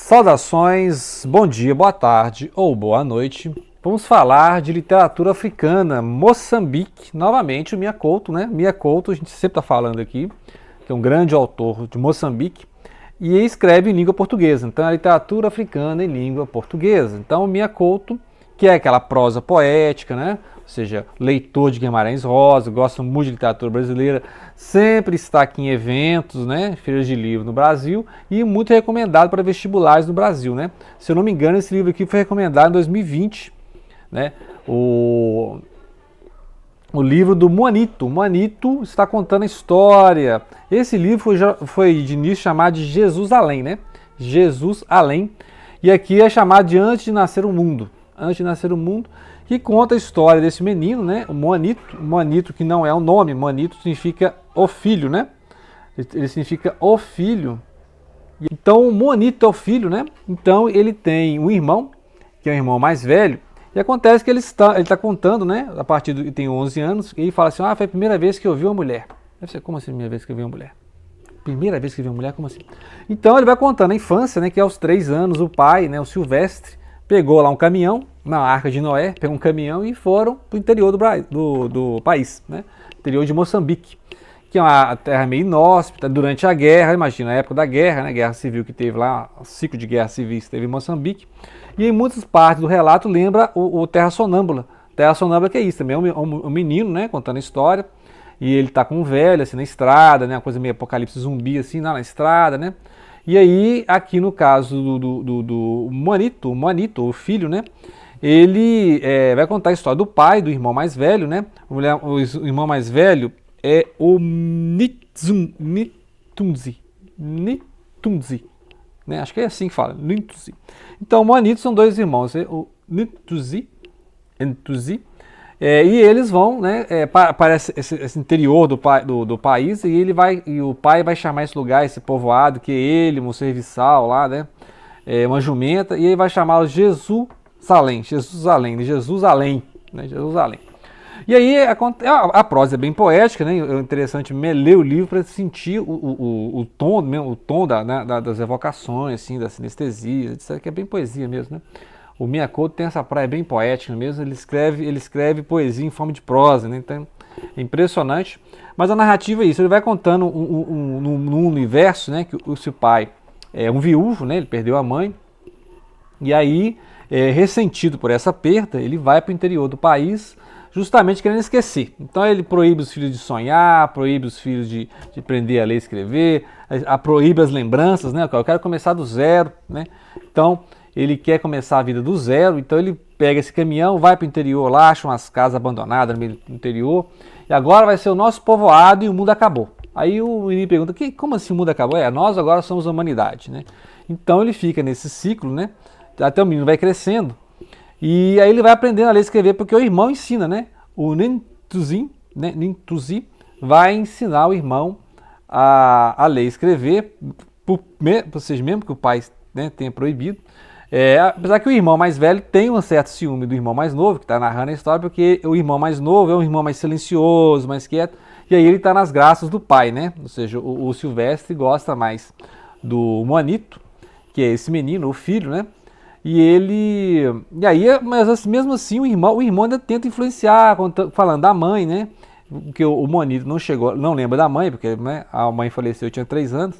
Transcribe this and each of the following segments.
Saudações, bom dia, boa tarde ou boa noite. Vamos falar de literatura africana, Moçambique, novamente o Mia Couto, né? Mia Couto, a gente sempre está falando aqui, que é um grande autor de Moçambique, e escreve em língua portuguesa, então é a literatura africana em língua portuguesa. Então Mia Couto, que é aquela prosa poética, né? Ou seja, leitor de Guimarães Rosa, gosta muito de literatura brasileira, sempre está aqui em eventos, né, feiras de livro no Brasil e muito recomendado para vestibulares no Brasil, né? Se eu não me engano, esse livro aqui foi recomendado em 2020, né? O livro do Moanito. O Moanito está contando a história. Esse livro foi de início chamado de Jesus Além, né? Jesus Além. E aqui é chamado de Antes de Nascer o Mundo. Antes de Nascer o Mundo, que conta a história desse menino, né? O Moanito. Moanito, que não é um nome, Moanito significa o filho, né? Ele significa o filho. Então o Moanito é o filho, né? Então ele tem um irmão, que é o irmão mais velho, e acontece que ele está contando, né? A partir do que tem 11 anos, e ele fala assim: foi a primeira vez que eu vi uma mulher. Deve ser, como assim, a primeira vez que eu vi uma mulher? Primeira vez que eu vi uma mulher, como assim? Então ele vai contando a infância, né? Que aos 3 anos o pai, né? O Silvestre, pegou lá um caminhão, na Arca de Noé, pegou um caminhão e foram para o interior do país, né? Interior de Moçambique, que é uma terra meio inóspita, durante a guerra, imagina, a época da guerra, né? Guerra civil que teve lá, o ciclo de guerra civil que teve em Moçambique, e em muitas partes do relato lembra o Terra Sonâmbula. Terra Sonâmbula que é isso, também é um menino, né? Contando a história, e ele tá com um velho, assim, na estrada, né? Uma coisa meio apocalipse zumbi, assim, na estrada, né? E aí, aqui no caso do Moanito, o filho, né? Ele vai contar a história do pai, do irmão mais velho, né? O irmão mais velho é o Nitunzi, né? Acho que é assim que fala, Nitunzi. Então, o Moanito são 2 irmãos, o Nitunzi, e eles vão, né, para esse interior do país, e o pai vai chamar esse lugar, esse povoado, que é ele, um serviçal lá, né, uma jumenta, e ele vai chamá-lo Jerusalém, né, Jerusalém. E aí a prosa é bem poética, né? É interessante ler o livro para sentir o tom, mesmo, o tom das evocações, assim, das sinestesias, etc., que é bem poesia mesmo, né? O Mia Couto tem essa praia bem poética mesmo, ele escreve poesia em forma de prosa, né? Então é impressionante. Mas a narrativa é isso, ele vai contando num universo, né, que o seu pai é um viúvo, né? Ele perdeu a mãe, e aí, ressentido por essa perda, ele vai para o interior do país, justamente querendo esquecer. Então ele proíbe os filhos de sonhar, proíbe os filhos de aprender a ler e escrever, proíbe as lembranças, né? Eu quero começar do zero, né? Então ele quer começar a vida do zero, então ele pega esse caminhão, vai para o interior lá, acha umas casas abandonadas no meio do interior, e agora vai ser o nosso povoado e o mundo acabou. Aí o menino pergunta: como assim o mundo acabou? Nós agora somos a humanidade, né? Então ele fica nesse ciclo, né? Até o menino vai crescendo, e aí ele vai aprendendo a ler e escrever, porque o irmão ensina, né? O Nintuzi, né? Vai ensinar o irmão a ler e escrever, por seja, mesmo que o pai, né, tenha proibido. Apesar que o irmão mais velho tem um certo ciúme do irmão mais novo, que está narrando a história, porque o irmão mais novo é um irmão mais silencioso, mais quieto, e aí ele está nas graças do pai, né? Ou seja, o Silvestre gosta mais do Moanito, que é esse menino, o filho, né? Mas mesmo assim o irmão ainda tenta influenciar, falando da mãe, né? Porque o Moanito não lembra da mãe, porque, né, a mãe faleceu, tinha 3 anos.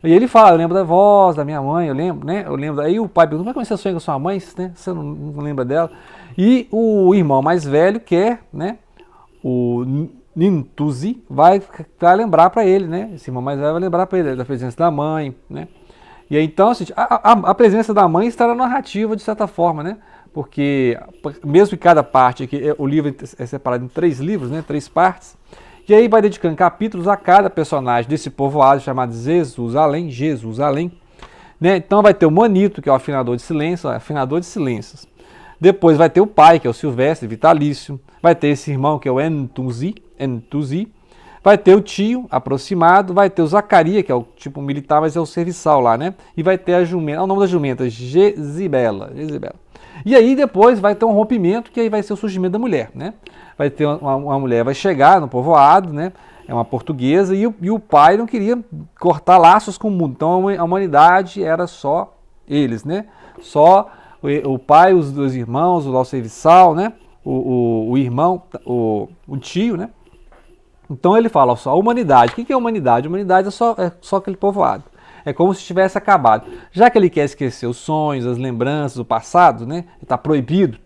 E ele fala: eu lembro da voz da minha mãe, eu lembro, né? Aí o pai pergunta: como é que você sonha com a sua mãe, né? Você não lembra dela? E o irmão mais velho quer, né? O Nintuzi vai lembrar para ele, né? Esse irmão mais velho vai lembrar para ele da presença da mãe, né? E aí, então, assim, a presença da mãe está na narrativa, de certa forma, né? Porque, mesmo que cada parte, o livro é separado em 3 livros, né? 3 partes, e aí vai dedicando capítulos a cada personagem desse povoado chamado Jesus Além, né? Então vai ter o Moanito, que é o afinador de silêncios. Depois vai ter o pai, que é o Silvestre, vitalício. Vai ter esse irmão, que é o Entuzi. Vai ter o tio, aproximado. Vai ter o Zacarias, que é o tipo militar, mas é o serviçal lá, né? E vai ter a jumenta, o nome da jumenta, Jezibela. E aí depois vai ter um rompimento, que aí vai ser o surgimento da mulher, né? Vai ter uma mulher, vai chegar no povoado, né? É uma portuguesa, e o pai não queria cortar laços com o mundo. Então a humanidade era só eles, né? Só o pai, os dois irmãos, o Lau Serviçal, né? O irmão, o tio, né? Então ele fala só, a humanidade. O que é a humanidade? A humanidade é só aquele povoado. É como se tivesse acabado. Já que ele quer esquecer os sonhos, as lembranças, o passado, né? Está proibido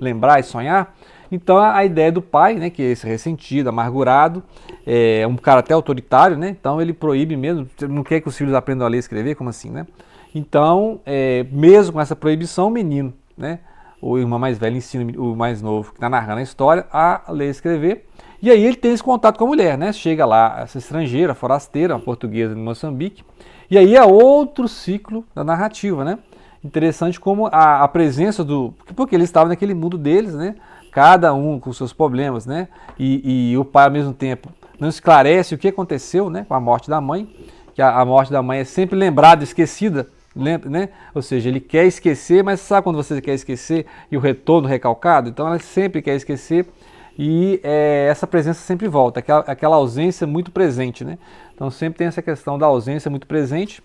lembrar e sonhar. Então a ideia do pai, né, que é esse ressentido, amargurado, é um cara até autoritário, né? Então ele proíbe mesmo, não quer que os filhos aprendam a ler e escrever, como assim, né? Então, mesmo com essa proibição, o menino, né? O irmão mais velho ensina o mais novo, que está narrando a história, a ler e escrever. E aí ele tem esse contato com a mulher, né? Chega lá, essa estrangeira, forasteira, uma portuguesa de Moçambique. E aí é outro ciclo da narrativa, né? Interessante como a presença porque eles estavam naquele mundo deles, né? Cada um com seus problemas, né? E o pai, ao mesmo tempo, não esclarece o que aconteceu, né? Com a morte da mãe, que a morte da mãe é sempre lembrada, esquecida, né? Ou seja, ele quer esquecer, mas sabe quando você quer esquecer e o retorno recalcado? Então ela sempre quer esquecer e essa presença sempre volta, aquela ausência muito presente, né? Então sempre tem essa questão da ausência muito presente.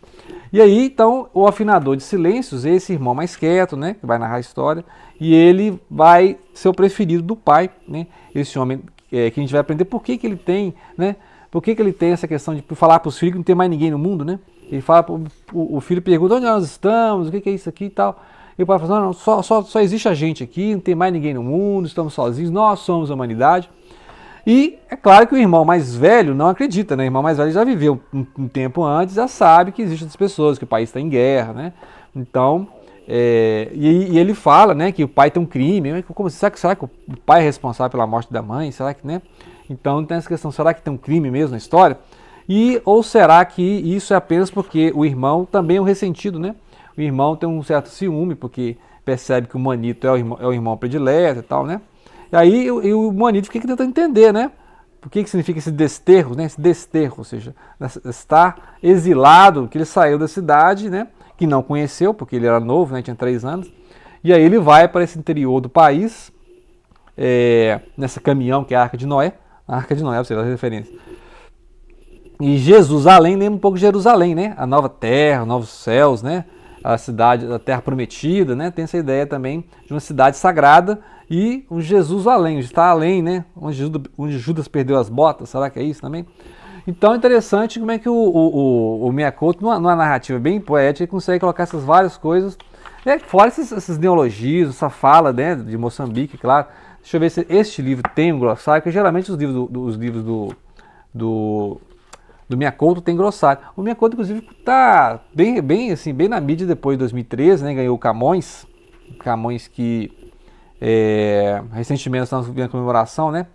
E aí, então, o afinador de silêncios, esse irmão mais quieto, né? Que vai narrar a história, e ele vai ser o preferido do pai, né? Esse homem que a gente vai aprender por que ele tem, né? Por que ele tem essa questão de falar para os filhos que não tem mais ninguém no mundo, né? Ele fala, o filho pergunta onde nós estamos, o que é isso aqui e tal. E o pai fala, não, só existe a gente aqui, não tem mais ninguém no mundo, estamos sozinhos, nós somos a humanidade. E é claro que o irmão mais velho não acredita, né? O irmão mais velho já viveu um tempo antes, já sabe que existem outras pessoas, que o país está em guerra, né? Então, e ele fala, né, que o pai tem um crime. Como, será que o pai é responsável pela morte da mãe? Será que, né? Então tem essa questão, será que tem um crime mesmo na história? Ou será que isso é apenas porque o irmão também é um ressentido, né? O irmão tem um certo ciúme, porque percebe que o Manito é o irmão predileto e tal, né? E aí o Manito fica tentando entender, né? O que significa esse desterro, né? Esse desterro, ou seja, estar exilado, que ele saiu da cidade, né? Que não conheceu, porque ele era novo, né? Tinha 3 anos. E aí ele vai para esse interior do país, nessa caminhão que é a Arca de Noé. A Arca de Noé, você dá referência. E Jerusalém lembra um pouco de Jerusalém, né? A nova terra, novos céus, né? A cidade, a terra prometida, né? Tem essa ideia também de uma cidade sagrada e um Jerusalém, onde está além, né? Onde Judas perdeu as botas, será que é isso também? Então é interessante como é que o Miyakoto, numa narrativa bem poética, consegue colocar essas várias coisas, né? Fora esses neologismos, essa fala, né, de Moçambique, claro. Deixa eu ver se este livro tem um glossário, porque geralmente os livros do Miyakoto tem glossário. O Miyakoto, inclusive, está bem na mídia depois de 2013, né? Ganhou o Camões que recentemente nós estamos vendo a comemoração, né?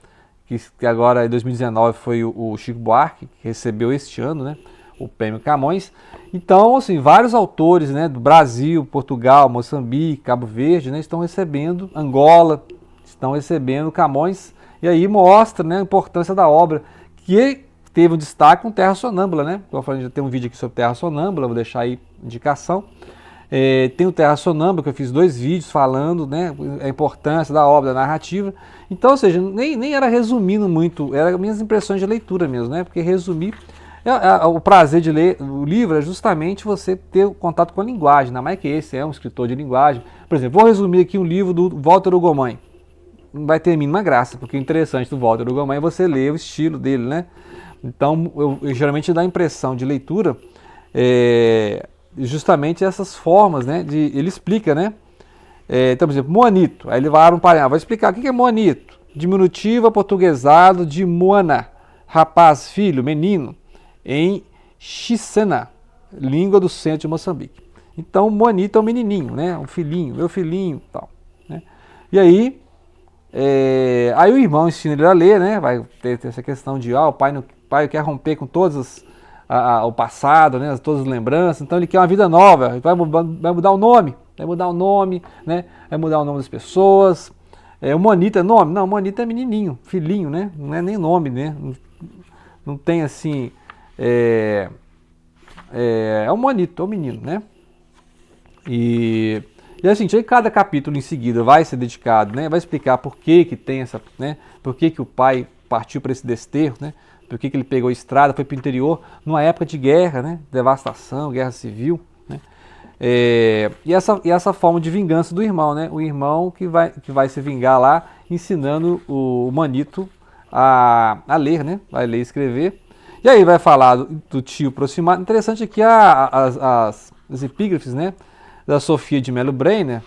Que agora em 2019 foi o Chico Buarque, que recebeu este ano, né? O prêmio Camões. Então, assim, vários autores, né? Do Brasil, Portugal, Moçambique, Cabo Verde, né? Estão recebendo, Angola, estão recebendo Camões. E aí mostra, né, a importância da obra, que teve um destaque com Terra Sonâmbula, né? Como eu falei, já tem um vídeo aqui sobre Terra Sonâmbula, vou deixar aí indicação. Tem o Terra Sonâmbula, que eu fiz 2 vídeos falando, né, a importância da obra, da narrativa. Então, ou seja, nem era resumindo muito, eram minhas impressões de leitura mesmo, né? Porque resumir, o prazer de ler o livro é justamente você ter contato com a linguagem, ainda mais que esse é um escritor de linguagem. Por exemplo, vou resumir aqui um livro do Walter Ugumãe. Não vai ter a mínima graça, porque o interessante do Walter Ugumãe é você ler o estilo dele, né? Então, eu geralmente dá a impressão de leitura justamente essas formas, né? Ele explica, né? Então, por exemplo, moanito. Aí ele vai explicar o que é moanito. Diminutivo portuguesado de moana, rapaz, filho, menino, em Xisena, língua do centro de Moçambique. Então, moanito é um menininho, né? Um filhinho, meu filhinho, tal, né? E aí, aí o irmão ensina ele a ler, né? Vai ter essa questão de o pai quer romper com todas o passado, né? Todas as lembranças, então ele quer uma vida nova, vai mudar o nome, né? Vai mudar o nome das pessoas. O Monito é nome? Não, o Monito é menininho, filhinho, né? Não é nem nome, né? Não tem assim. É o Monito, é o menino, né? E assim, cada capítulo em seguida vai ser dedicado, né? Vai explicar por que tem essa, né? Por que o pai partiu para esse desterro, né? Por que ele pegou a estrada, foi para o interior, numa época de guerra, né? Devastação, guerra civil, né? E essa forma de vingança do irmão, né? O irmão que vai se vingar lá, ensinando o Manito a ler, né? Vai ler e escrever. E aí vai falar do tio aproximado. Interessante aqui as epígrafes, né? Da Sofia de Mello Brenner,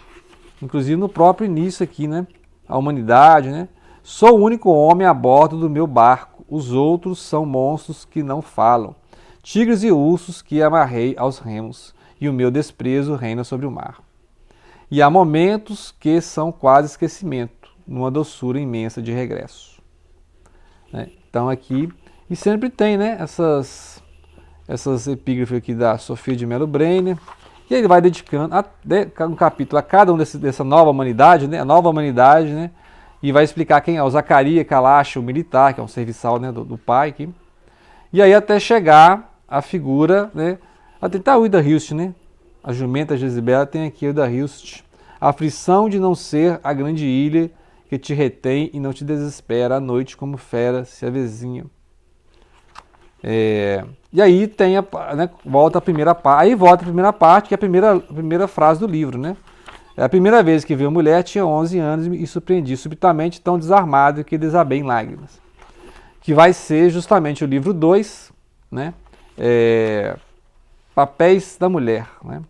inclusive no próprio início aqui, né? A humanidade, né? Sou o único homem a bordo do meu barco. Os outros são monstros que não falam. Tigres e ursos que amarrei aos remos. E o meu desprezo reina sobre o mar. E há momentos que são quase esquecimento, numa doçura imensa de regresso. Né? Então aqui, e sempre tem, né, essas epígrafes aqui da Sofia de Mello Brenner, e ele vai dedicando um capítulo a cada um dessa nova humanidade, né, a nova humanidade, né, e vai explicar quem é o Zacarias Kalash, o militar, que é um serviçal, né, do pai aqui. E aí até chegar a figura, né, até tá o Ida Hilst, né, a jumenta Jezebel tem aqui o Ida Hilst. A aflição de não ser a grande ilha que te retém e não te desespera, à noite como fera se avizinha. E aí tem volta a primeira parte, aí volta a primeira parte, que é a primeira frase do livro, né? É a primeira vez que vi a mulher, tinha 11 anos e surpreendi subitamente tão desarmado que desabei em lágrimas. Que vai ser justamente o livro 2, né? Papéis da mulher, né?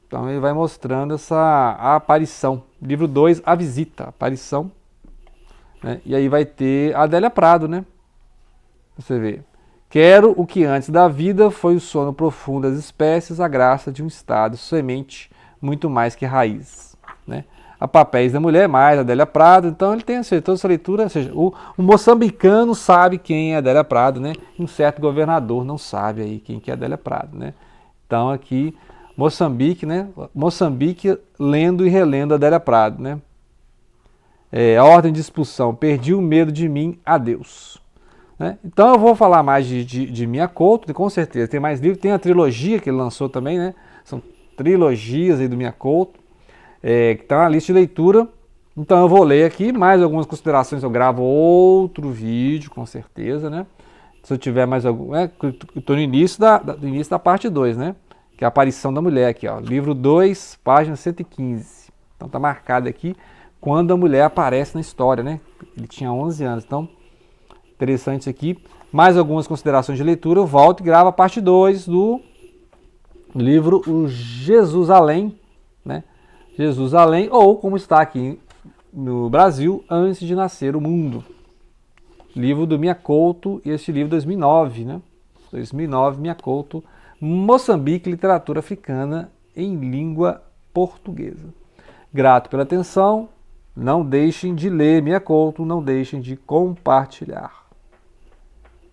Então ele vai mostrando a aparição. Livro 2, a visita, a aparição. Né? E aí vai ter a Adélia Prado, né? Você vê. Quero o que antes da vida foi o sono profundo das espécies, a graça de um estado, semente, muito mais que raiz. Né? A Papéis da Mulher, mais Adélia Prado. Então ele tem toda essa leitura, ou seja, o moçambicano sabe quem é Adélia Prado, né? Um certo governador não sabe aí quem que é Adélia Prado, né? Então aqui Moçambique, né? Moçambique lendo e relendo Adélia Prado, né? A ordem de expulsão, perdi o medo de mim, adeus. Né? Então eu vou falar mais de Mia Couto, com certeza. Tem mais livros, tem a trilogia que ele lançou também, né? São trilogias aí do Mia Couto, que está na lista de leitura. Então eu vou ler aqui mais algumas considerações, eu gravo outro vídeo, com certeza, né? Se eu tiver mais algum. Estou no início da parte 2, né? Que é a aparição da mulher aqui, ó. Livro 2, página 115. Então tá marcado aqui quando a mulher aparece na história, né? Ele tinha 11 anos, então interessante aqui. Mais algumas considerações de leitura, eu volto e gravo a parte 2 do livro O Jesus Além, né? Jesus Além, ou como está aqui no Brasil, Antes de Nascer o Mundo. Livro do Mia Couto, e este livro 2009, né? 2009, Mia Couto, Moçambique, literatura africana em língua portuguesa. Grato pela atenção, não deixem de ler Mia Couto, não deixem de compartilhar.